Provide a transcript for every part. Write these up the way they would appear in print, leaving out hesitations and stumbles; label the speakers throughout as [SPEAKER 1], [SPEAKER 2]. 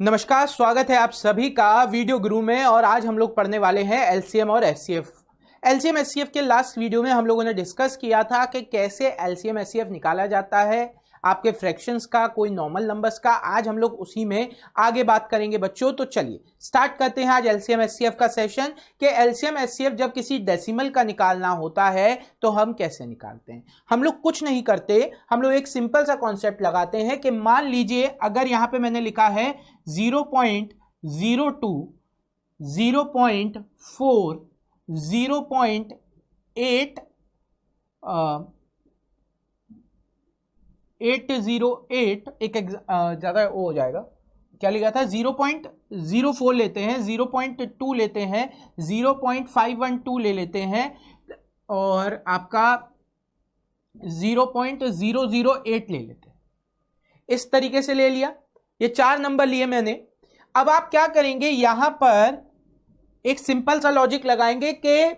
[SPEAKER 1] नमस्कार, स्वागत है आप सभी का वीडियो गुरु में। और आज हम लोग पढ़ने वाले हैं एलसीएम और एचसीएफ। एलसीएम एचसीएफ के लास्ट वीडियो में हम लोगों ने डिस्कस किया था कि कैसे एलसीएम एचसीएफ निकाला जाता है आपके फ्रैक्शंस का, कोई नॉर्मल नंबर्स का। आज हम लोग उसी में आगे बात करेंगे बच्चों। तो चलिए स्टार्ट करते हैं आज एलसीएम एचसीएफ का सेशन कि एलसीएम एचसीएफ जब किसी डेसिमल का निकालना होता है तो हम कैसे निकालते हैं। हम लोग कुछ नहीं करते, हम लोग एक सिंपल सा कॉन्सेप्ट लगाते हैं कि मान लीजिए अगर यहां पे मैंने लिखा है 0.02, 0.4, 0.8, 808, एक ज्यादा वो हो जाएगा, क्या लिखा था 0.04 लेते हैं, 0.2 लेते हैं, 0.512 ले लेते हैं और आपका 0.008 ले लेते हैं। इस तरीके से ले लिया, ये चार नंबर लिए मैंने। अब आप क्या करेंगे, यहां पर एक सिंपल सा लॉजिक लगाएंगे कि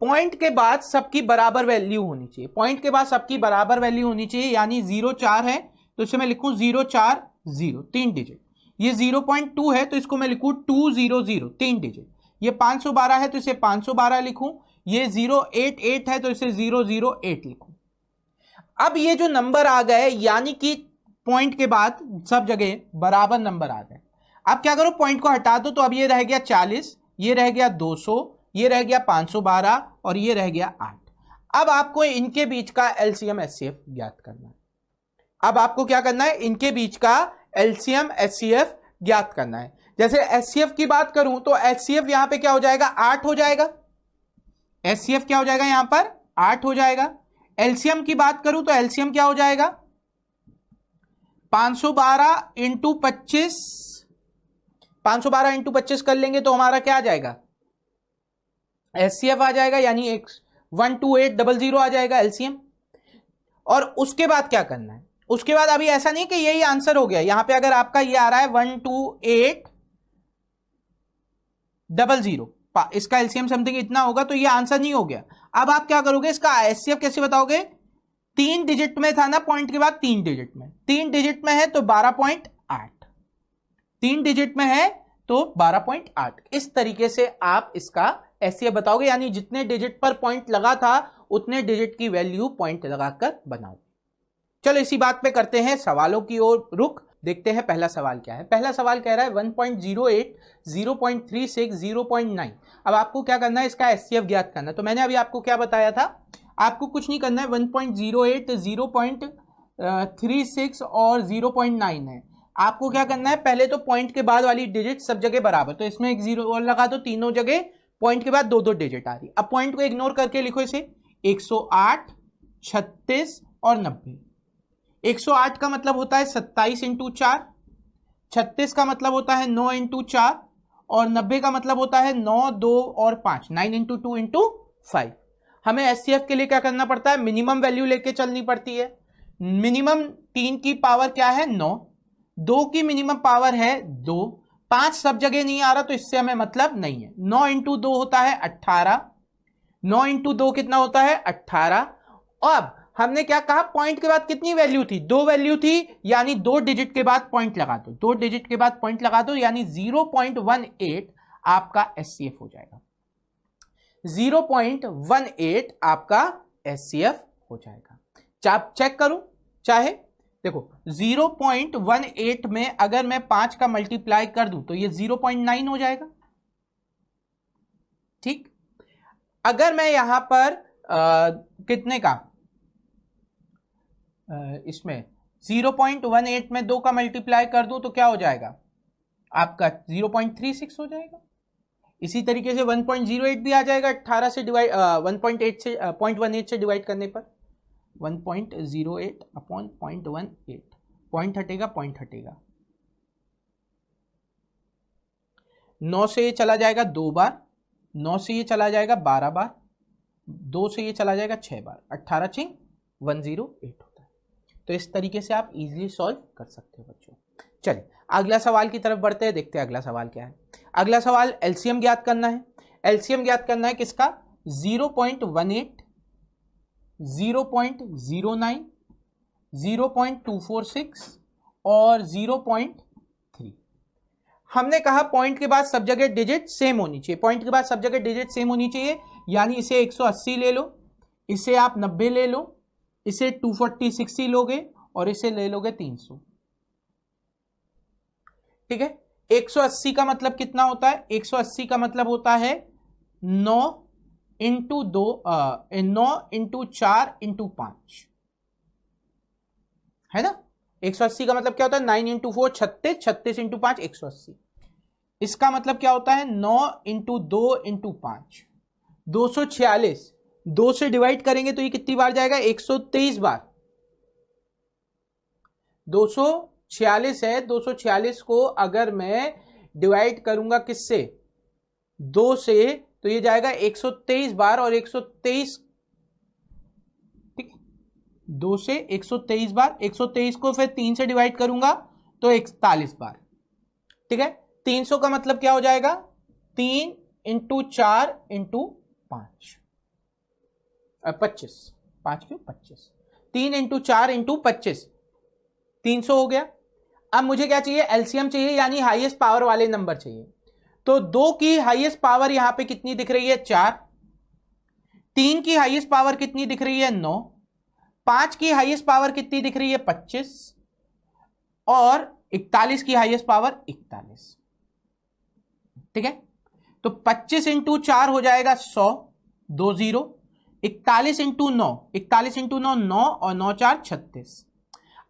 [SPEAKER 1] पॉइंट के बाद सबकी बराबर वैल्यू होनी चाहिए। पॉइंट के बाद सबकी बराबर वैल्यू होनी चाहिए, यानी 0.4 है तो इसे मैं लिखूं 040, 3 डिजिट। ये 0.2 है तो इसको मैं लिखूं 200, 3 डिजिट। ये 512 है तो इसे 512 लिखूं। ये 088 है तो इसे 008 लिखूं। अब ये जो नंबर आ गए, यानी कि पॉइंट के बाद सब जगह बराबर नंबर आ गए। अब क्या करो, पॉइंट को हटा दो तो अब ये रह गया 40, ये रह गया 200, ये रह गया 512 और ये रह गया 8। अब आपको इनके बीच का एलसीएम एचसीएफ ज्ञात करना है। अब आपको क्या करना है, इनके बीच का एलसीएम एचसीएफ ज्ञात करना है। जैसे एचसीएफ की बात करूं तो एचसीएफ यहां पे क्या हो जाएगा, 8 हो जाएगा। एचसीएफ क्या हो जाएगा, यहां पर 8 हो जाएगा। एलसीएम की बात करूं तो एलसीएम क्या हो जाएगा, 512 इंटू 25, 512 इंटू 25 कर लेंगे तो हमारा क्या आ जाएगा, एचसीएफ आ जाएगा, यानी 12800 आ जाएगा एलसीएम। और उसके बाद क्या करना है, उसके बाद अभी ऐसा नहीं कि यही आंसर हो गया। यहां पे अगर आपका ये आ रहा है 12800, इसका एलसीएम समथिंग इतना होगा, तो ये आंसर नहीं हो गया। अब आप क्या करोगे, इसका एचसीएफ कैसे बताओगे, 3 डिजिट में था ना, पॉइंट के बाद 3 डिजिट में, 3 डिजिट में है तो 12.8, 3 डिजिट में है तो 12.8। इस तरीके से आप इसका एचसीएफ बताओगे, यानी जितने डिजिट पर पॉइंट लगा था उतने डिजिट की वैल्यू पॉइंट लगाकर बनाओ। चलो इसी बात पे करते हैं सवालों की ओर रुख। देखते हैं पहला सवाल क्या है। पहला सवाल कह रहा है 1.08, 0.36, 0.9। अब आपको क्या करना है, इसका एचसीएफ ज्ञात करना है। तो मैंने अभी आपको क्या बताया था, आपको कुछ नहीं करना है। 1.08, 0.36 और 0.9 है। आपको क्या करना है, पहले तो पॉइंट के बाद वाली डिजिट सब जगह बराबर, तो इसमें एक 0 और लगा दो। तीनों जगह पॉइंट के बाद 2-2 डिजिट आ रही। अब पॉइंट को इग्नोर करके लिखो इसे 108, 36 और 90। 108 का मतलब होता है 27 इंटू 4, 36 का मतलब होता है 9 इंटू 4 और 90 का मतलब होता है 9, 2 और 5, 9 इंटू 2 इंटू 5। हमें एचसीएफ के लिए क्या करना पड़ता है, मिनिमम वैल्यू लेके चलनी पड़ती है। मिनिमम 3 की पावर क्या है, 9, 2 की मिनिमम पावर है 2, 5 सब जगह नहीं आ रहा तो इससे हमें मतलब नहीं है। 9 इंटू 2 होता है 18, 9 इंटू 2 कितना होता है 18। अब हमने क्या कहा, पॉइंट के बाद कितनी वैल्यू थी, 2 वैल्यू थी, यानी 2 डिजिट के बाद पॉइंट लगा दो, 2 डिजिट के बाद पॉइंट लगा दो, यानी 0.18 आपका एचसीएफ हो जाएगा। 0.18 आपका एचसीएफ हो जाएगा। चेक करूं चाहे, देखो 0.18 में अगर मैं 5 का मल्टीप्लाई कर दूं तो ये 0.9 हो जाएगा। ठीक, अगर मैं यहां पर कितने का, इसमें 0.18 में 2 का मल्टीप्लाई कर दूं तो क्या हो जाएगा, आपका 0.36 हो जाएगा। इसी तरीके से 1.08 भी आ जाएगा, 18 से डिवाइड 1.8 से 0.18 से डिवाइड करने पर 1.08 अपॉन 0.18, पॉइंट हटेगा, पॉइंट हटेगा। 9 से ये चला जाएगा 2 बार, 9 से ये चला जाएगा 12 बार, 2 से ये चला जाएगा 6 बार, 18 × 108 होता है। तो इस तरीके से आप इजीली सॉल्व कर सकते हो बच्चों। चलिए अगला सवाल की तरफ बढ़ते हैं, देखते हैं अगला सवाल क्या है। अगला सवाल एलसीएम ज्ञात करना है। एलसीएम ज्ञात करना है किसका, 0.18, 0.09, 0.246 और 0.3। हमने कहा पॉइंट के बाद सब जगह डिजिट सेम होनी चाहिए, पॉइंट के बाद सब जगह डिजिट सेम होनी चाहिए, यानी इसे 180 ले लो, इसे आप 90 ले लो, इसे 240 लोगे और इसे ले लोगे 300। ठीक है, 180 का मतलब कितना होता है? 180 का मतलब होता है 9 इंटू 2, 9 इंटू 4 इंटू 5, है ना। 180 का मतलब क्या होता है? 9 इंटू 4 36, 36 इंटू 5 180। इसका मतलब क्या होता है? 9 इंटू 2 इंटू 5 246। 2 से डिवाइड करेंगे तो ये कितनी बार जाएगा? 123 बार। 246 है, 246 को अगर मैं डिवाइड करूंगा किससे? 2 से, तो ये जाएगा 123 बार, और 123, ठीक है, 2 से 123 बार, 123 को फिर 3 से डिवाइड करूंगा तो 41 बार। ठीक है, 300 का मतलब क्या हो जाएगा? 3 इंटू 4 इंटू 5, 25, 5 क्यों 25, 3 इंटू 4 इंटू 25, 300 हो गया। अब मुझे क्या चाहिए? एलसीएम चाहिए, यानी हाईएस्ट पावर वाले नंबर चाहिए। तो 2 की हाईएस्ट पावर यहां पे कितनी दिख रही है? 4। 3 की हाईएस्ट पावर कितनी दिख रही है? 9। 5 की हाईएस्ट पावर कितनी दिख रही है? 25। और 41 की हाईएस्ट पावर 41। ठीक है, तो 25 इंटू 4 हो जाएगा 100, 20। 41 इंटू 9, 41 इंटू 9 9, और 9 4 36।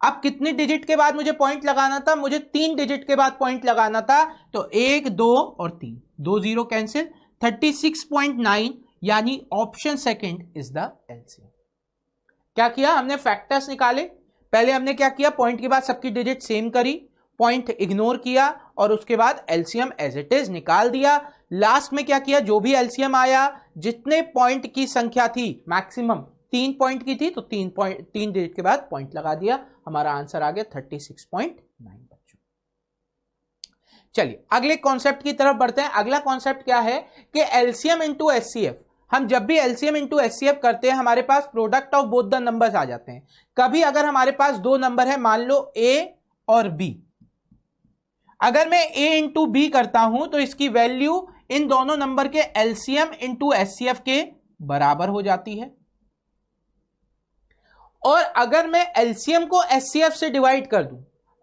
[SPEAKER 1] अब कितने डिजिट के बाद मुझे पॉइंट लगाना था? मुझे 3 डिजिट के बाद पॉइंट लगाना था, तो 1 2 और 3, 2 0 कैंसिल, 36.9, यानी option second is the LCM. क्या किया हमने? फैक्टर्स निकाले। पहले हमने क्या किया? पॉइंट के बाद सबकी डिजिट सेम करी, पॉइंट इग्नोर किया, और उसके बाद एलसीएम एज इट इज निकाल दिया। लास्ट में क्या किया? जो भी एलसीएम आया, जितने पॉइंट की संख्या थी मैक्सिमम 3 पॉइंट की थी, तो 3 डिजिट के बाद पॉइंट लगा दिया। हमारा आंसर आ गया 36.9 बच्चों। चलिए अगले कॉन्सेप्ट की तरफ बढ़ते हैं। अगला कॉन्सेप्ट क्या है कि एलसीएम इंटू एचसीएफ। हम जब भी एलसीएम इंटू एचसीएफ करते हैं, हमारे पास product of both the numbers आ जाते हैं। कभी अगर हमारे पास 2 नंबर है, मान लो ए और बी, अगर मैं ए इंटू बी करता हूं तो इसकी वैल्यू इन दोनों नंबर के एलसीएम इंटू एचसीएफ के बराबर हो जाती है। और अगर मैं एलसीएम को एचसीएफ से डिवाइड कर दूं,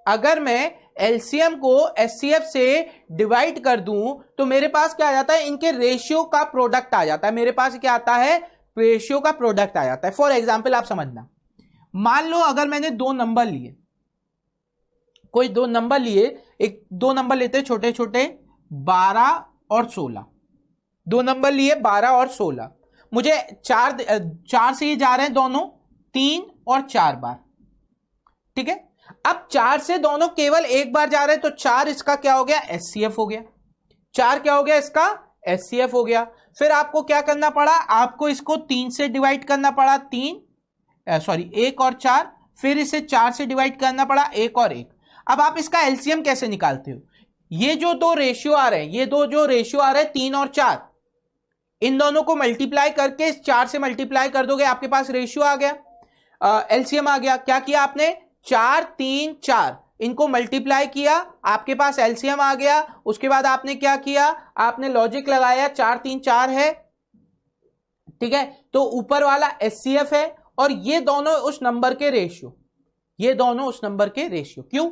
[SPEAKER 1] अगर मैं एलसीएम को एचसीएफ से डिवाइड कर दूं, तो मेरे पास क्या आ जाता है? इनके रेशियो का प्रोडक्ट आ जाता है। मेरे पास क्या आता है? रेशियो का प्रोडक्ट आ जाता है। फॉर एग्जांपल आप समझना, मान लो अगर मैंने 2 नंबर लिए, कोई 2 नंबर लिए, एक 2 नंबर लेते छोटे छोटे, 12 और 16। 2 नंबर लिए 12 और 16। मुझे 4 से ये जा रहे हैं दोनों 3 और 4 बार। ठीक है, अब 4 से दोनों केवल एक बार जा रहे हैं, तो 4 इसका क्या हो गया? एचसीएफ हो गया। 4 क्या हो गया? इसका एचसीएफ हो गया। फिर आपको क्या करना पड़ा? आपको इसको 3 से डिवाइड करना पड़ा, 1 और 4। फिर इसे 4 से डिवाइड करना पड़ा, 1 और 1। अब आप इसका एलसीएम कैसे निकालते हो? ये जो 2 रेशियो आ रहे हैं, ये 2 जो रेशियो आ रहे हैं 3 और 4, इन दोनों को मल्टीप्लाई करके इस 4 से मल्टीप्लाई कर दोगे, आपके पास रेशियो आ गया, एलसीएम आ गया। क्या किया आपने? 4 3 4, इनको मल्टीप्लाई किया, आपके पास एलसीएम आ गया। उसके बाद आपने क्या किया? आपने लॉजिक लगाया, 4 3 4 है, ठीक है, तो ऊपर वाला एचसीएफ है, और ये दोनों उस नंबर के रेशियो, ये दोनों उस नंबर के रेशियो। क्यों?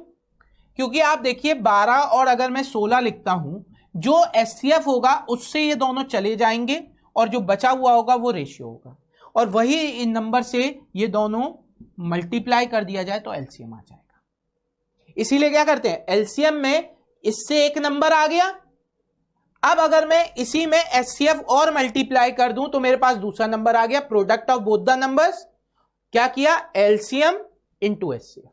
[SPEAKER 1] क्योंकि आप देखिए 12 और अगर मैं 16 लिखता हूं, जो एचसीएफ होगा उससे ये दोनों चले जाएंगे, और जो बचा हुआ होगा वो रेशियो होगा, और वही इन नंबर से ये दोनों मल्टीप्लाई कर दिया जाए तो एलसीएम आ जाएगा। इसीलिए क्या करते हैं? एलसीएम में इससे एक नंबर आ गया, अब अगर मैं इसी में एचसीएफ और मल्टीप्लाई कर दूं तो मेरे पास दूसरा नंबर आ गया। Product of both the numbers, क्या किया? LCM into HCF.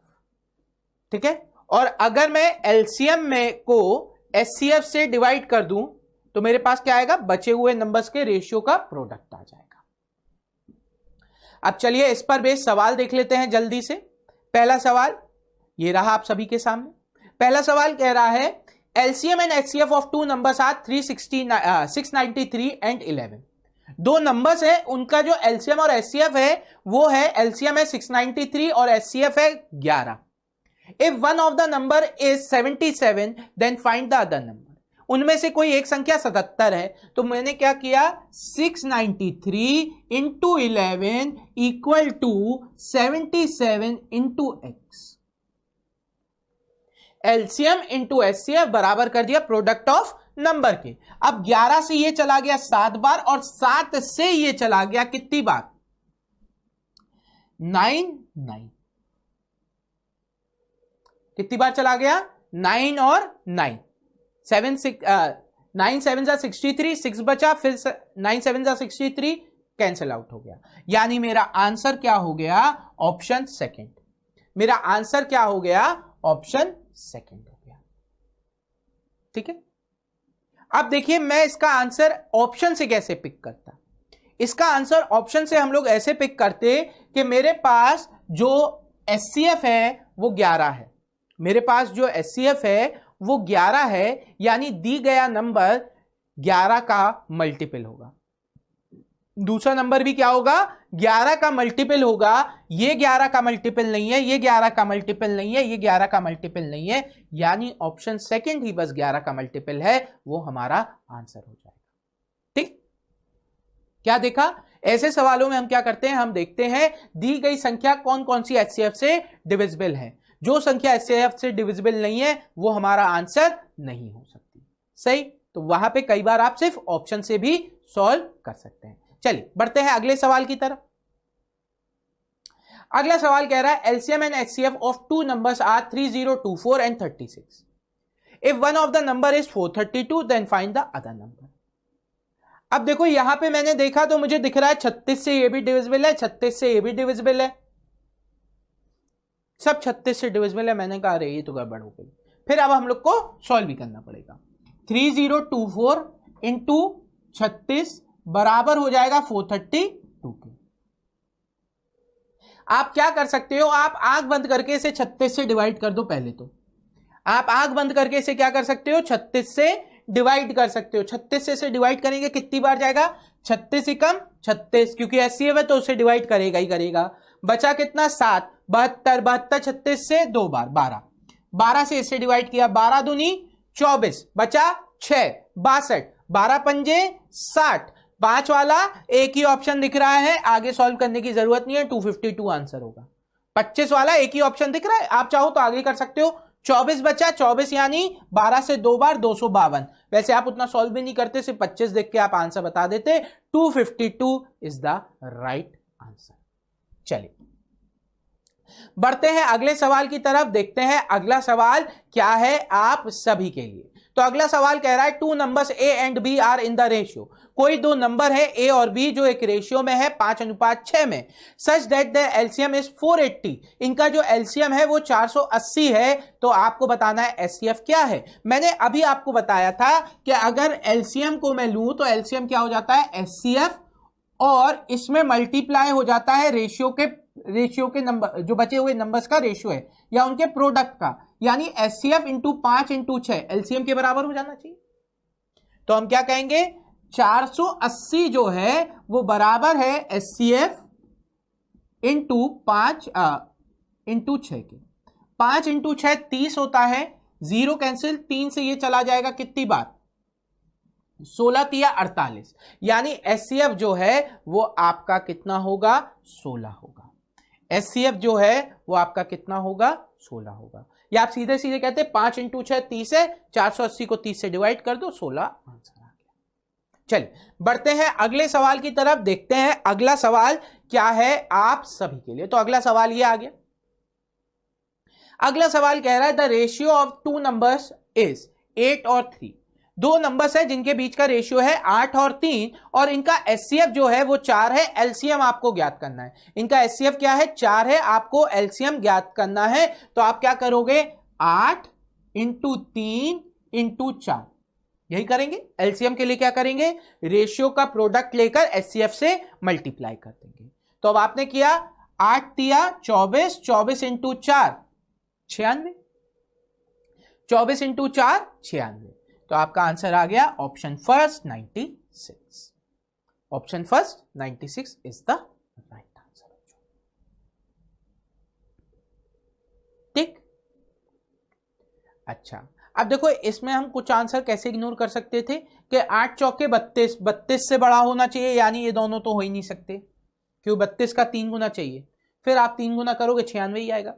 [SPEAKER 1] ठीक है, और अगर मैं एलसीएम में को एचसीएफ से डिवाइड कर दूं तो मेरे पास क्या आएगा? बचे हुए नंबर्स के रेशियो का प्रोडक्ट आ जाएगा। अब चलिए इस पर बेस सवाल देख लेते हैं जल्दी से। पहला सवाल ये रहा आप सभी के सामने। पहला सवाल कह रहा है LCM and HCF of 2 numbers are 693 and 11। 2 numbers है, उनका जो एलसीएम और एचसीएफ है वो है, एलसीएम है 693 और एचसीएफ है 11। If one of the number is 77 then find the other number. उनमें से कोई एक संख्या 77 है, तो मैंने क्या किया, 693 into 11 equal to 77 into x. LCM into HCF बराबर कर दिया प्रोडक्ट ऑफ नंबर के। अब 11 से ये चला गया 7 बार और 7 से ये चला गया कितनी बार, 9। कितनी बार चला गया, 9 और 9। 9 7 जा 63, 6 बचा, फिर 9 7 जा 63 कैंसिल आउट हो गया। यानी मेरा आंसर क्या हो गया, ऑप्शन सेकंड। मेरा आंसर क्या हो गया, ऑप्शन सेकंड हो गया। ठीक है, अब देखिए मैं इसका आंसर ऑप्शन से कैसे पिक करता। इसका आंसर ऑप्शन से हम लोग ऐसे पिक करते कि मेरे पास जो एचसीएफ है वो 11 है, मेरे पास जो एचसीएफ है वो 11 है, यानी दी गया नंबर 11 का मल्टीपल होगा। दूसरा नंबर भी क्या होगा, 11 का मल्टीपल होगा। ये 11 का मल्टीपल नहीं है, ये 11 का मल्टीपल नहीं है, ये 11 का मल्टीपल नहीं है, यानी ऑप्शन सेकंड ही बस 11 का मल्टीपल है, वो हमारा आंसर हो जाएगा। ठीक, क्या देखा, ऐसे सवालों में हम क्या करते हैं, हम देखते हैं दी गई संख्या कौन कौन सी एचसीएफ से डिविजिबल है। जो संख्या एचसीएफ से डिविजिबल नहीं है वो हमारा आंसर नहीं हो सकती। सही, तो वहां पे कई बार आप सिर्फ ऑप्शन से भी सॉल्व कर सकते हैं। चलिए बढ़ते हैं अगले सवाल की तरफ। अगला सवाल कह रहा है LCM and HCF of two numbers are 3024 and 36। If one of the number is 432 then find the other number. अब देखो यहां पे मैंने देखा तो मुझे दिख रहा है 36 से ये भी डिविजिबल है, 36 से ये भी डिविजिबल है, सब 36 से डिविजिबल है। मैंने कहा अरे ये तो गड़बड़ हो गई। फिर अब हम लोग को सॉल्व भी करना पड़ेगा। 3024 इंटू 36 बराबर हो जाएगा 432 के। आप क्या कर सकते हो, आप आंख बंद करके इसे 36 से डिवाइड कर दो। पहले तो आप आंख बंद करके इसे क्या कर सकते हो, 36 से डिवाइड कर सकते हो। 36 से इसे डिवाइड करेंगे कितनी बार जाएगा, 36 एकम 36, क्योंकि एचसीएफ है तो उसे डिवाइड करेगा ही करेगा। बचा कितना, 7, 72, 72 36 से 2 बार 12, 12 से इसे डिवाइड किया, 12 दूनी 24, बचा 6, 62, 12 पंजे 60। 5 वाला एक ही ऑप्शन दिख रहा है, आगे सॉल्व करने की जरूरत नहीं है, 252 आंसर होगा। 25 वाला एक ही ऑप्शन दिख रहा है, आप चाहो तो आगे कर सकते हो। 24 बचा, 24 यानी 12 से 2 बार 252। वैसे आप उतना सॉल्व भी नहीं करते, सिर्फ 25 देख के आप आंसर बता देते। 252 इज द राइट आंसर। चलिए बढ़ते हैं अगले सवाल की तरफ, देखते हैं अगला सवाल क्या है आप सभी के लिए। तो अगला सवाल कह रहा है two numbers A and B are in the ratio. कोई दो नंबर है ए और बी जो एक रेशियो में है 5:6 में, such that the LCM is 480। इनका जो एलसीएम है वो 480 है। तो आपको बताना है एचसीएफ क्या है। मैंने अभी आपको बताया था कि अगर एलसीएम को मैं लूं तो एलसीएम क्या हो जाता है, एचसीएफ, और इसमें मल्टीप्लाई हो जाता है रेशियो के नंबर, जो बचे हुए नंबर्स का रेशियो है या उनके प्रोडक्ट का, यानी एचसीएफ इंटू 5 इंटू 6 एलसीएम के बराबर हो जाना चाहिए। तो हम क्या कहेंगे, 480 जो है वो बराबर है एचसीएफ इंटू 5 इंटू 6 के। 5 इंटू 6 30 होता है, 0 कैंसिल, 3 से ये चला जाएगा कितनी बार, 16 तिया 48, यानी एचसीएफ जो है वो आपका कितना होगा, 16 होगा। एचसीएफ जो है वो आपका कितना होगा, 16 होगा। या आप सीधे सीधे कहते हैं 5 इंटू 6 30 है, 480 को 30 से डिवाइड कर दो, 16 आंसर आ गया। चलिए बढ़ते हैं अगले सवाल की तरफ, देखते हैं अगला सवाल क्या है आप सभी के लिए। तो अगला सवाल ये आ गया। अगला सवाल कह रहा है the ratio of two numbers is 8 और 3। दो नंबर्स है जिनके बीच का रेशियो है 8 और 3, और इनका एचसीएफ जो है वो 4 है। एलसीएम आपको ज्ञात करना है। इनका एचसीएफ क्या है, 4 है, आपको एलसीएम ज्ञात करना है। तो आप क्या करोगे, 8 इंटू 3 इंटू 4, यही करेंगे। एलसीएम के लिए क्या करेंगे, रेशियो का प्रोडक्ट लेकर एचसीएफ से मल्टीप्लाई कर देंगे। तो अब आपने किया 8 तिया 24, 24 इंटू 4 96, 24 इंटू 4 96। तो आपका आंसर आ गया option first 96। Option first 96 is the right answer. ठीक, अच्छा, अब देखो इसमें हम कुछ आंसर कैसे इग्नोर कर सकते थे कि 8 चौके 32, 32 से बड़ा होना चाहिए, यानी ये दोनों तो हो ही नहीं सकते, क्यों 32 का 3 गुना चाहिए, फिर आप 3 गुना करोगे 96 ही आएगा।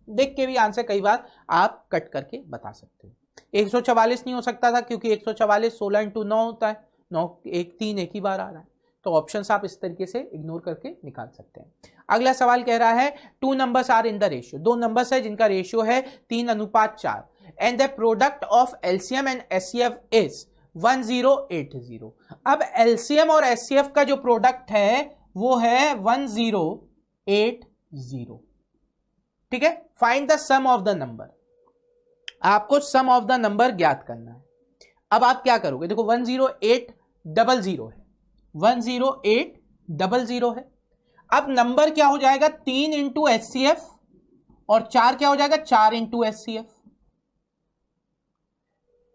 [SPEAKER 1] देख के भी आंसर कई बार आप कट करके बता सकते हो। 144 नहीं हो सकता था क्योंकि 144 16 इंटू 9 होता है, 9 एक 3 एक ही बार आ रहा है, तो ऑप्शंस आप इस तरीके से इग्नोर करके निकाल सकते हैं। अगला सवाल कह रहा है 2 numbers are in the ratio, 2 numbers है जिनका रेशियो है 3:4 and the product of LCM and HCF is 1080। अब एलसीएम और एचसीएफ का जो प्रोडक्ट है वो है 1080, ठीक है। Find the sum of the number, आपको सम ऑफ द नंबर ज्ञात करना है। अब आप क्या करोगे, देखो 10800 है, 10800 है। अब नंबर क्या हो जाएगा 3 इंटू एचसीएफ और 4 क्या हो जाएगा 4 इंटू एचसीएफ,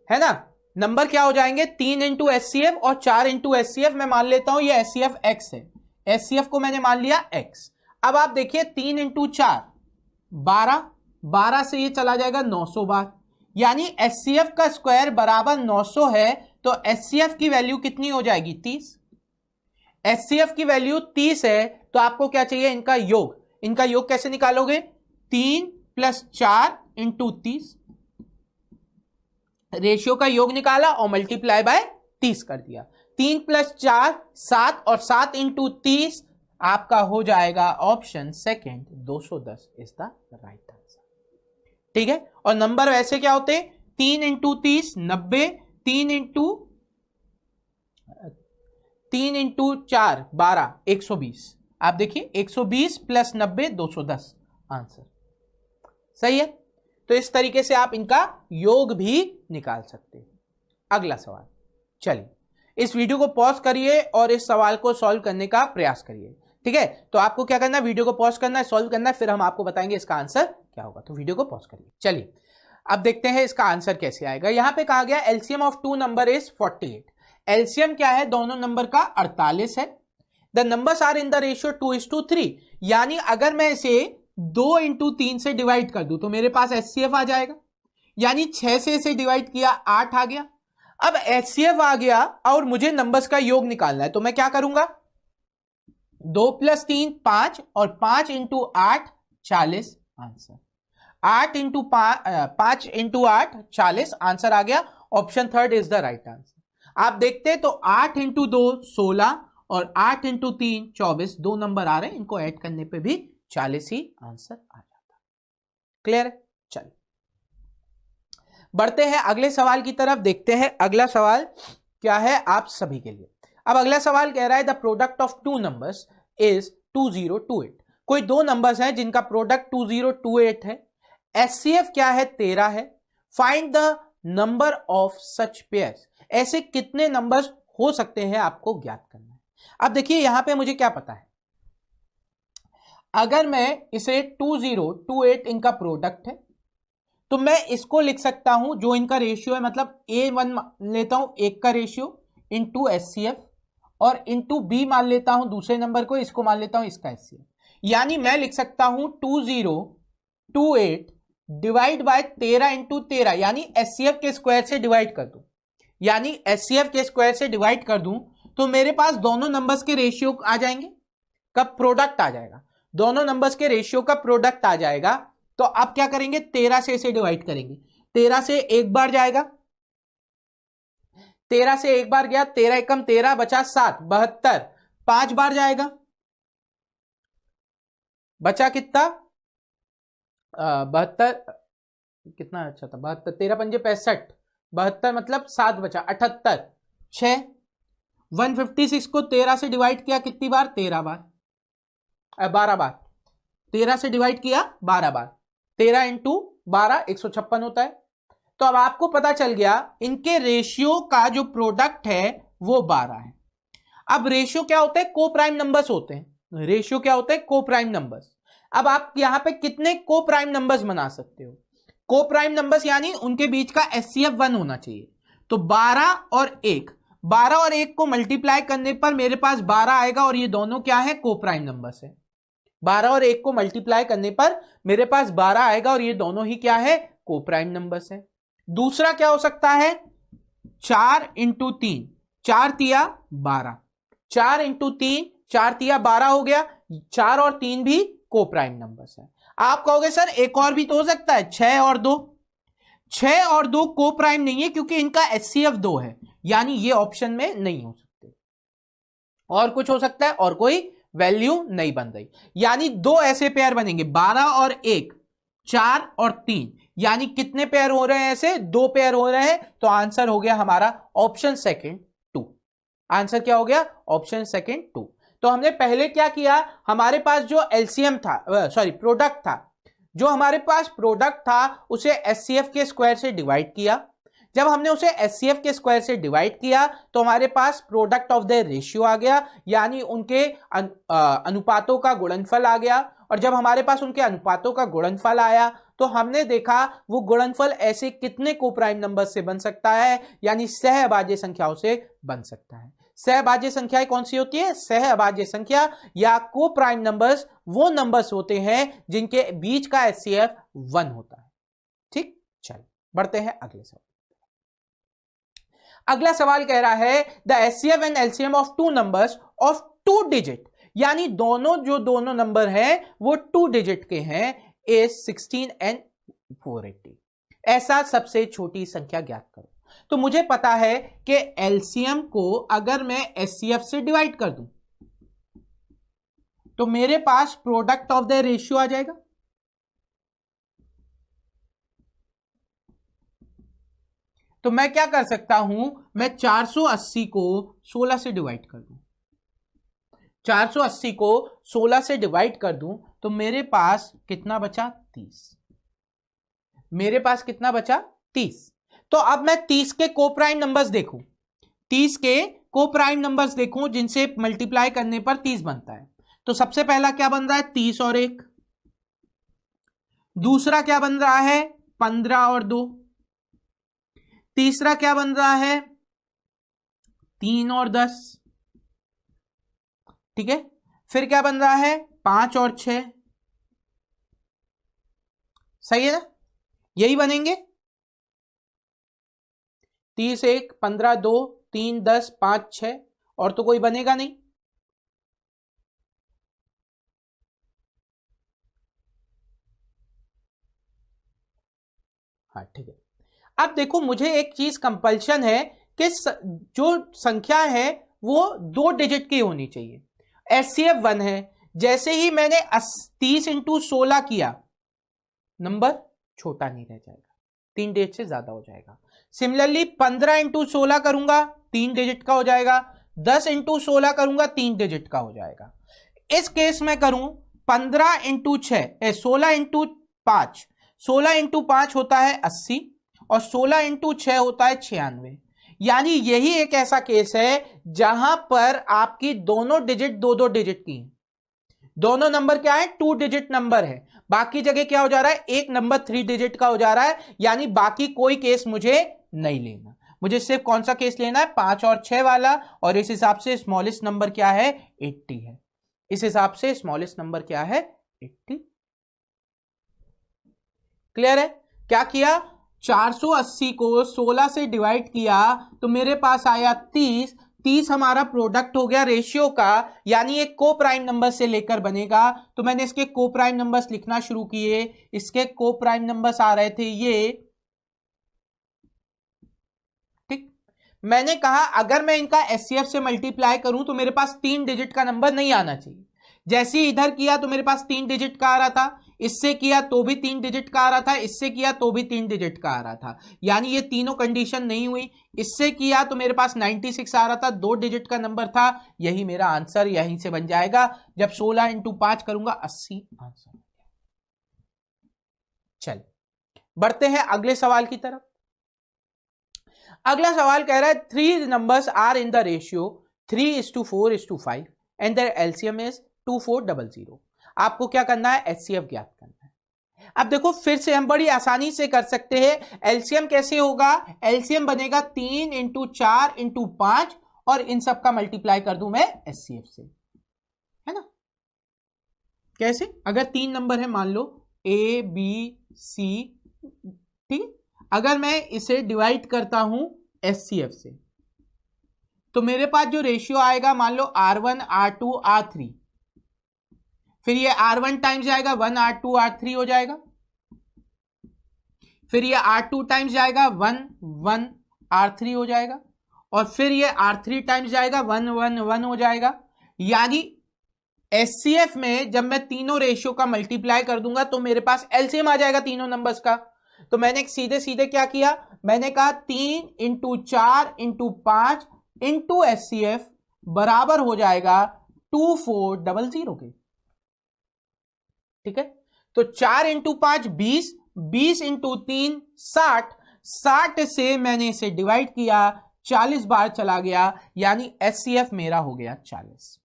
[SPEAKER 1] है ना। नंबर क्या हो जाएंगे 3 इंटू एचसीएफ और 4 इंटू एचसीएफ। मैं मान लेता हूं ये एचसीएफ एक्स है, एचसीएफ को मैंने मान लिया एक्स। अब आप देखिए 3 इंटू 4 12, 12 से ये चला जाएगा 900 बार, यानी एचसीएफ का स्क्वायर बराबर 900 है, तो एचसीएफ की वैल्यू कितनी हो जाएगी 30। एचसीएफ की वैल्यू 30 है, तो आपको क्या चाहिए इनका योग। इनका योग कैसे निकालोगे 3 + 4 इंटू 30, रेशियो का योग निकाला और मल्टीप्लाई बाय 30 कर दिया। 3 + 4 7 और 7 इंटू 30 आपका हो जाएगा option second 210 is the right answer, ठीक है। और नंबर वैसे क्या होते 3 इंटू 30 90, 3 इंटू 4 12 120। आप देखिए 120 + 90 210 आंसर सही है। तो इस तरीके से आप इनका योग भी निकाल सकते हैं। अगला सवाल, चलिए इस वीडियो को पॉज करिए और इस सवाल को सॉल्व करने का प्रयास करिए, ठीक है। तो आपको क्या करना है, वीडियो को पॉज करना है, सॉल्व करना है, फिर हम आपको बताएंगे इसका आंसर क्या होगा। तो वीडियो को पॉज करिए। चलिए अब देखते हैं इसका आंसर कैसे आएगा। यहां पे कहा गया LCM of 2 number is 48। LCM क्या है दोनों नंबर का 48 है। The numbers are in the ratio 2:3, यानी अगर मैं इसे 2 इंटू 3 से डिवाइड कर दूं तो मेरे पास एचसीएफ आ जाएगा, यानी 6 से इसे डिवाइड किया 8 आ गया। अब एचसीएफ आ गया और मुझे नंबर्स का योग निकालना है, तो मैं क्या करूंगा 2 + 3 5 और 5 into 8 40 answer, 8 into 5 into 8 40 answer आ गया। Option third is the right answer. आप देखते हैं तो 8 इंटू 2 16 और 8 इंटू 3 24, 2 नंबर आ रहे हैं, इनको ऐड करने पे भी 40 ही आंसर आ जाता। क्लियर है। चलिए बढ़ते हैं अगले सवाल की तरफ, देखते हैं अगला सवाल क्या है आप सभी के लिए। अब अगला सवाल कह रहा है the product of 2 numbers is 2028। कोई 2 नंबर्स हैं जिनका प्रोडक्ट 2028 है। एचसीएफ क्या है 13 है। Find the number of such pairs, ऐसे कितने नंबर्स हो सकते हैं आपको ज्ञात करना है। अब देखिए यहां पे मुझे क्या पता है, अगर मैं इसे 2028 इनका प्रोडक्ट है तो मैं इसको लिख सकता हूं, जो इनका रेशियो है मतलब A1 लेता हूं 1 का रेशियो इंटू एचसीएफ और इंटू बी मान लेता हूं दूसरे नंबर को, इसको मान लेता हूं इसका एचसीएफ, यानी मैं लिख सकता हूं 2028 डिवाइड बाय 13 इंटू 13, यानी एचसीएफ के स्क्वायर से डिवाइड कर दूं, यानी एचसीएफ के स्क्वायर से डिवाइड कर दूं तो मेरे पास दोनों नंबर्स के रेशियो आ जाएंगे, कब प्रोडक्ट आ जाएगा, दोनों नंबर्स के रेशियो का प्रोडक्ट आ जाएगा। तो अब क्या करेंगे 13 से इसे डिवाइड करेंगे, 13 से एक बार जाएगा, 13 से एक बार गया, 13 एकम 13 बचा 7 72, 5 बार जाएगा, बचा कितना 72, कितना अच्छा था 72, 13 पंजे 65, 72 मतलब 7 बचा 78, 6 156 को 13 से डिवाइड किया कितनी बार 13 बार, 12 बार, 13 से डिवाइड किया 12 बार, 13 इंटू 12 156 होता है। तो अब आपको पता चल गया इनके रेशियो का जो प्रोडक्ट है वो 12 है। अब रेशियो क्या होता है, को प्राइम नंबर्स होते हैं, रेशियो क्या होता है को प्राइम नंबर्स। अब आप यहां पे कितने को प्राइम नंबर्स बना सकते हो, को प्राइम नंबर्स यानी उनके बीच का एचसीएफ 1 होना चाहिए। तो 12 और 1, 12 और 1 को मल्टीप्लाई करने पर मेरे पास 12 आएगा और ये दोनों क्या है को प्राइम नंबर्स है। 12 और 1 को मल्टीप्लाई करने पर मेरे पास 12 आएगा और ये दोनों ही क्या है को प्राइम नंबर्स है। दूसरा क्या हो सकता है, 4 इंटू 3, 4 तिया 12, 4 इंटू 3, 4 तिया 12 हो गया। 4 और 3 भी को प्राइम नंबर्स है। आप कहोगे सर एक और भी तो हो सकता है, 6 और 2, 6 और 2 को प्राइम नहीं है क्योंकि इनका HCF 2 है, यानी ये ऑप्शन में नहीं हो सकते। और कुछ हो सकता है, और कोई वैल्यू नहीं बन रही, यानी दो ऐसे पेयर बनेंगे, 12 और 1, 4 और 3, यानी कितने पेयर हो रहे हैं, ऐसे 2 पेयर हो रहे हैं। तो आंसर हो गया हमारा ऑप्शन सेकंड 2। आंसर क्या हो गया, ऑप्शन सेकंड 2। तो हमने पहले क्या किया, हमारे पास जो एलसीएम था, प्रोडक्ट था, जो हमारे पास प्रोडक्ट था उसे एचसीएफ के स्क्वायर से डिवाइड किया। जब हमने उसे एचसीएफ के स्क्वायर से डिवाइड किया तो हमारे पास प्रोडक्ट ऑफ द रेशियो आ गया, यानी उनके अनुपातों का गुणनफल आ गया। और जब हमारे पास उनके अनुपातों का गुणनफल आया तो हमने देखा वो गुणनफल ऐसे कितने को प्राइम नंबर से बन सकता है, यानी सहअभाज्य संख्याओं से बन सकता है। सहअभाज्य संख्याएं कौन सी होती है, सहअभाज्य संख्या या को प्राइम नंबर्स वो नंबर्स होते हैं जिनके बीच का एचसीएफ 1 होता है। ठीक, चलिए बढ़ते हैं अगले सवाल। अगला सवाल कह रहा है the HCF and LCM of two numbers of 2 digit, यानी दोनों नंबर हैं वो 2 डिजिट के हैं, is 16 and 480। ऐसा सबसे छोटी संख्या ज्ञात करो। तो मुझे पता है कि एलसीएम को अगर मैं एचसीएफ से डिवाइड कर दूं तो मेरे पास प्रोडक्ट ऑफ द रेशियो आ जाएगा। तो मैं क्या कर सकता हूं, मैं 480 को 16 से डिवाइड कर दूं, 480 को 16 से डिवाइड कर दूं तो मेरे पास कितना बचा, 30। मेरे पास कितना बचा, 30। तो अब मैं 30 के को प्राइम नंबर्स देखूं, 30 के को प्राइम नंबर्स देखूं जिनसे मल्टीप्लाई करने पर 30 बनता है। तो सबसे पहला क्या बन रहा है, 30 और 1। दूसरा क्या बन रहा है, 15 और 2। तीसरा क्या बन रहा है, 3 और 10। ठीक है, फिर क्या बन रहा है, 5 और 6। सही है ना, यही बनेंगे। 30, 1, 15, 2, 3, 10, 5, 6, और तो कोई बनेगा नहीं। हाँ ठीक है। अब देखो मुझे एक चीज कंपल्शन है कि जो संख्या है वो 2 डिजिट की होनी चाहिए। एचसीएफ 1 है, जैसे ही मैंने 30 इंटू 16 किया नंबर छोटा नहीं रह जाएगा, 3 डिजिट से ज्यादा हो जाएगा। सिमिलरली 15 इंटू 16 करूंगा 3 डिजिट का हो जाएगा, 10 इंटू 16 करूंगा 3 डिजिट का हो जाएगा। इस केस में करूं 15 इंटू 6, 16 इंटू 5, 16 इंटू 5 होता है 80 और 16 इंटू 6 होता है 96। यानी यही एक ऐसा केस है जहां पर आपकी दोनों डिजिट 2-2 डिजिट की, दोनों नंबर क्या है, 2 डिजिट नंबर है। बाकी जगह क्या हो जा रहा है, एक नंबर 3 डिजिट का हो जा रहा है, यानी बाकी कोई केस मुझे नहीं लेना। मुझे सिर्फ कौन सा केस लेना है, 5 और 6 वाला। और इस हिसाब से स्मॉलेस्ट नंबर क्या है, 80 है। इस हिसाब से स्मॉलेस्ट नंबर क्या है, 80। क्लियर है। क्या किया, 480 को 16 से डिवाइड किया तो मेरे पास आया 30। 30 हमारा प्रोडक्ट हो गया रेशियो का, यानी एक को प्राइम नंबर से लेकर बनेगा। तो मैंने इसके को प्राइम नंबर्स लिखना शुरू किए। इसके को प्राइम नंबर्स आ रहे थे ये। ठीक, मैंने कहा अगर मैं इनका एचसीएफ से मल्टीप्लाई करूं तो मेरे पास 3 डिजिट का नंबर नहीं आना चाहिए। जैसे ही इधर किया तो मेरे पास 3 डिजिट का आ रहा था, इससे किया तो भी 3 डिजिट का आ रहा था, इससे किया तो भी 3 डिजिट का आ रहा था, यानी ये तीनों कंडीशन नहीं हुई। इससे किया तो मेरे पास 96 आ रहा था, 2 डिजिट का नंबर था। यही मेरा आंसर यहीं से बन जाएगा। जब 16 इंटू 5 करूंगा 80 आंसर। चल बढ़ते हैं अगले सवाल की तरफ। अगला सवाल कह रहा है 3 numbers are in the ratio 3:4:5 and their LCM is 2400। आपको क्या करना है, एचसीएफ ज्ञात करना है। अब देखो फिर से हम बड़ी आसानी से कर सकते हैं। एलसीएम कैसे होगा, एलसीएम बनेगा 3 इंटू 4 इंटू 5 और इन सब का मल्टीप्लाई कर दूं मैं एचसीएफ से, है ना। कैसे, अगर 3 नंबर है मान लो A B C ठीक है। अगर मैं इसे डिवाइड करता हूं एचसीएफ से तो मेरे पास जो रेशियो आएगा, मान लो R1 R2 R3, फिर ये R1 टाइम्स जाएगा 1 R2 R3 हो जाएगा, फिर ये R2 टाइम्स जाएगा 1 1 R3 हो जाएगा, और फिर ये R3 टाइम्स जाएगा 1 1 1 हो जाएगा। यानी एचसीएफ में जब मैं तीनों रेशियो का मल्टीप्लाई कर दूंगा तो मेरे पास एलसीएम आ जाएगा तीनों नंबर्स का। तो मैंने सीधे सीधे क्या किया, मैंने कहा 3 इंटू 4 इंटू 5 इंटू एचसीएफ बराबर हो जाएगा 2400 के। ठीक है, तो 4 इंटू 5 20, 20 इंटू 3 60, 60 से मैंने इसे डिवाइड किया, 40 बार चला गया, यानी एचसीएफ मेरा हो गया 40।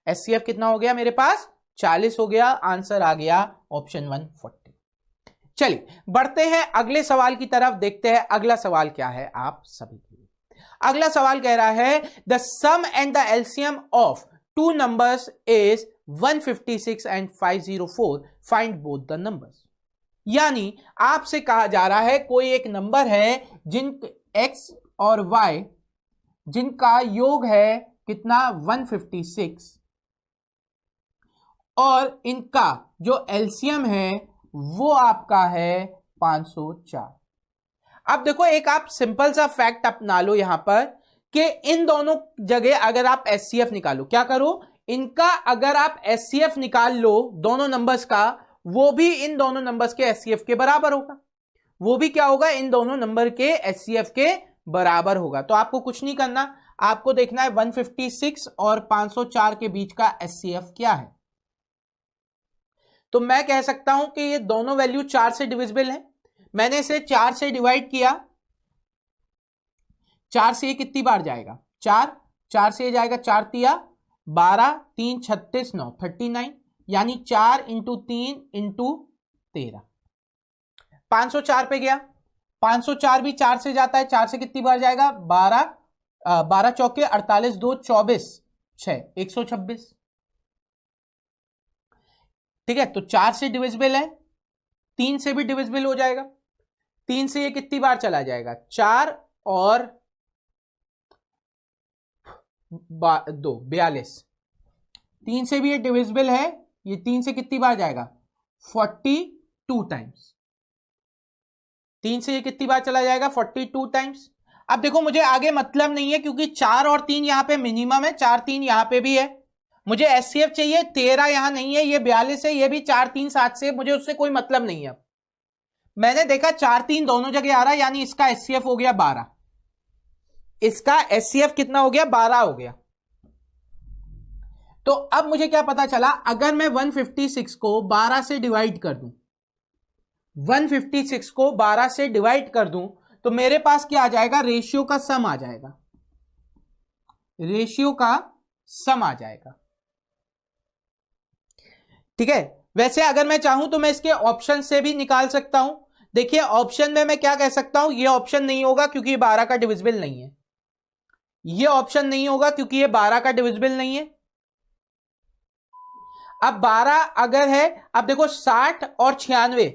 [SPEAKER 1] एचसीएफ कितना हो गया मेरे पास, 40 हो गया। आंसर आ गया ऑप्शन 1 40। चलिए बढ़ते हैं अगले सवाल की तरफ, देखते हैं अगला सवाल क्या है आप सभी के लिए। अगला सवाल कह रहा है the sum and the LCM of two numbers is 156 and 504, find both the numbers. यानी आपसे कहा जा रहा है कोई एक नंबर है जिन x और y जिनका योग है कितना 156, और इनका जो एलसीएम है वो आपका है 504। अब देखो एक आप सिंपल सा फैक्ट अपना लो यहां पर कि इन दोनों जगह अगर आप एचसीएफ निकालो, क्या करो, इनका अगर आप एचसीएफ निकाल लो दोनों नंबर्स का, वो भी इन दोनों नंबर्स के एचसीएफ के बराबर होगा, वो भी क्या होगा, इन दोनों नंबर के एचसीएफ के बराबर होगा। तो आपको कुछ नहीं करना, आपको देखना है 156 और 504 के बीच का एचसीएफ क्या है। तो मैं कह सकता हूं कि ये दोनों वैल्यू 4 से डिविजिबल है। मैंने इसे 4 से डिवाइड किया, 4 से ये कितनी बार जाएगा, 4, 4 से ये जाएगा 4 तिया 12, 3 36 9 39, यानी 4 इंटू 3 इंटू 13। 504 पे गया, 504 भी 4 से जाता है, 4 से कितनी बार जाएगा, 12, 12 चौके 48 2 24 6 126। ठीक है, तो 4 से डिविजिबल है, 3 से भी डिविजिबल हो जाएगा, 3 से ये कितनी बार चला जाएगा, 4 और 2 42, 3 से भी ये डिविजिबल है, ये 3 से कितनी बार जाएगा 42 टाइम्स, 3 से ये कितनी बार चला जाएगा 42 टाइम्स। अब देखो मुझे आगे मतलब नहीं है क्योंकि 4 और 3 यहां पे मिनिमम है, 4 3 यहां पे भी है, मुझे एचसीएफ चाहिए, 13 यहां नहीं है, ये 42 है, ये भी 4 3 7 से, मुझे उससे कोई मतलब नहीं है। मैंने देखा 4 3 दोनों जगह आ रहा है, यानी इसका एचसीएफ हो गया 12, इसका एचसीएफ कितना हो गया 12 हो गया। तो अब मुझे क्या पता चला, अगर मैं 156 को 12 से डिवाइड कर दूं, 156 को 12 से डिवाइड कर दूं तो मेरे पास क्या आ जाएगा, रेशियो का सम आ जाएगा, रेशियो का सम आ जाएगा। ठीक है, वैसे अगर मैं चाहूं तो मैं इसके ऑप्शन से भी निकाल सकता हूं। देखिए ऑप्शन में मैं क्या कह सकता हूं, ये ऑप्शन नहीं होगा क्योंकि ये 12 का डिविजिबल नहीं है, ये ऑप्शन नहीं होगा क्योंकि ये 12 का डिविजिबल नहीं है। अब 12 अगर है, अब देखो 60 और 96,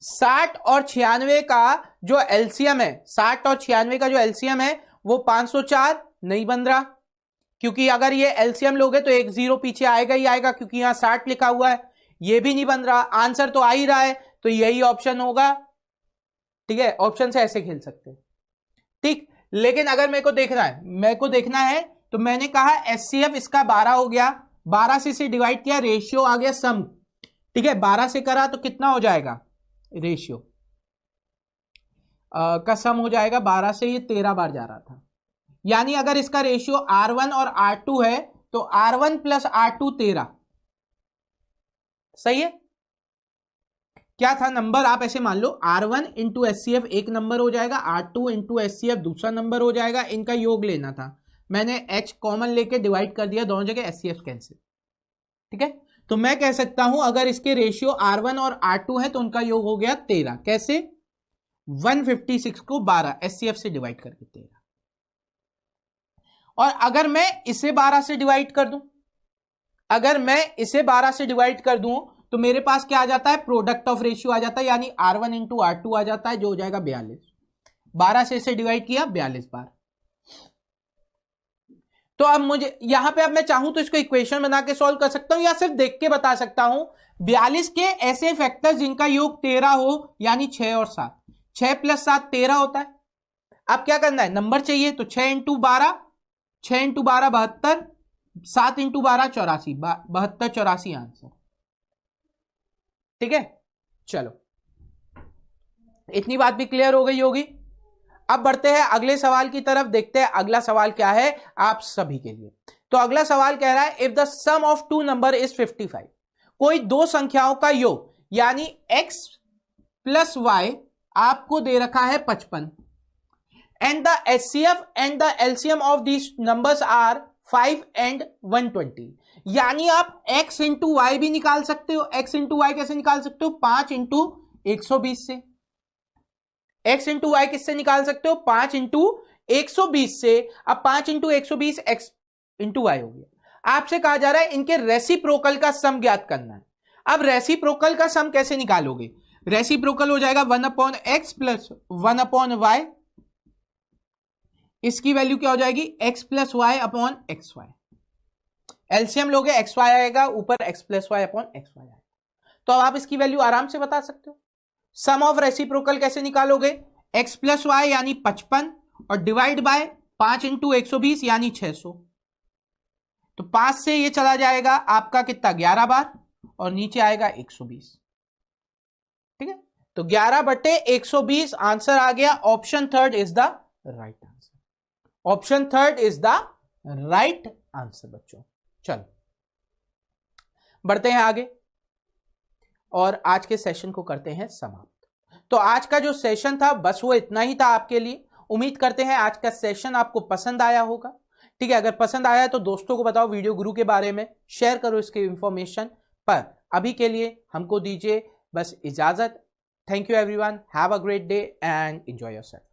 [SPEAKER 1] 60 और 96 का जो एलसीएम है, 60 और 96 का जो एलसीएम है वो 504 नहीं बन रहा, क्योंकि अगर ये एलसीएम लोगे तो एक 0 पीछे आएगा ही आएगा, क्योंकि यहां 60 लिखा हुआ है, ये भी नहीं बन रहा, आंसर तो आ ही रहा है, तो यही ऑप्शन होगा। ठीक है, ऑप्शन से ऐसे खेल सकते हैं। ठीक, लेकिन अगर मेरे को देखना है तो मैंने कहा एचसीएफ इसका 12 हो गया, 12 से इसे डिवाइड किया, रेशियो आ गया सम। ठीक है, 12 से करा तो कितना हो जाएगा, रेशियो का सम हो जाएगा, 12 से ये 13 बार जा रहा था, यानी अगर इसका रेशियो R1 और R2 है तो R1 प्लस R2 13। सही है, क्या था नंबर, आप ऐसे मान लो R1 इंटू एचसीएफ एक नंबर हो जाएगा, R2 इंटू एचसीएफ दूसरा नंबर हो जाएगा, इनका योग लेना था, मैंने H कॉमन लेके डिवाइड कर दिया, दोनों जगह एचसीएफ कैंसिल। ठीक है, तो मैं कह सकता हूं अगर इसके रेशियो R1 और R2 है तो उनका योग हो गया 13। कैसे, 156 को 12 एचसीएफ से डिवाइड करके 13, और अगर मैं इसे 12 से डिवाइड कर दूं, अगर मैं इसे 12 से डिवाइड कर दूं तो मेरे पास क्या आ जाता है, प्रोडक्ट ऑफ रेशियो आ जाता है, यानी R1 इंटू R2 आ जाता है, जो हो जाएगा 42। 12 से इसे डिवाइड किया 42 बार। तो अब मुझे यहां पे, अब मैं चाहूं तो इसको इक्वेशन बना के सॉल्व कर सकता हूं या सिर्फ देख के बता सकता हूं। 42 के ऐसे फैक्टर्स जिनका योग 13 हो, यानी 6 और 7, 6 प्लस 7 13 होता है। अब क्या करना है, नंबर चाहिए, तो 6 इंटू 12, 6 इंटू 12 72, 7 इंटू 12 84, 72 84 आंसर। ठीक है, चलो इतनी बात भी क्लियर हो गई होगी। अब बढ़ते हैं अगले सवाल की तरफ, देखते हैं अगला सवाल क्या है आप सभी के लिए। तो अगला सवाल कह रहा है, if the sum of two number is 55, कोई दो संख्याओं का योग यानी x प्लस वाई आपको दे रखा है 55, and the HCF and the LCM of these numbers are 5 and 120, यानी आप x इंटू वाई भी निकाल सकते हो। x इंटू वाई कैसे निकाल सकते हो, 5 इंटू 120 से। x इंटू वाई किससे निकाल सकते हो, 5 इंटू 120 से। अब 5 इंटू 120 x इंटू वाई हो गया। आपसे कहा जा रहा है इनके रेसिप्रोकल का सम ज्ञात करना है। अब रेसिप्रोकल का सम कैसे निकालोगे, रेसिप्रोकल हो जाएगा 1/x प्लस 1/y, इसकी वैल्यू क्या हो जाएगी, x plus y upon x y. LCM लोगे एक्स वाई आएगा, ऊपर x plus y upon x y आएगा। तो अब आप इसकी वैल्यू आराम से बता सकते हो। सम ऑफ रेसिप्रोकल कैसे निकालोगे, x प्लस वाई यानी 55 और डिवाइड बाय 5 इंटू 120 यानी 600। तो 5 से ये चला जाएगा आपका कितना, 11 बार, और नीचे आएगा 120। ठीक है, तो 11/120 आंसर आ गया। Option third is the right answer. Option third is the right answer बच्चों। चलो बढ़ते हैं आगे और आज के सेशन को करते हैं समाप्त। तो आज का जो सेशन था बस वो इतना ही था आपके लिए। उम्मीद करते हैं आज का सेशन आपको पसंद आया होगा। ठीक है, अगर पसंद आया तो दोस्तों को बताओ वीडियो गुरु के बारे में, शेयर करो इसके इंफॉर्मेशन। पर अभी के लिए हमको दीजिए बस इजाजत। Thank you everyone, have a great day and enjoy yourself.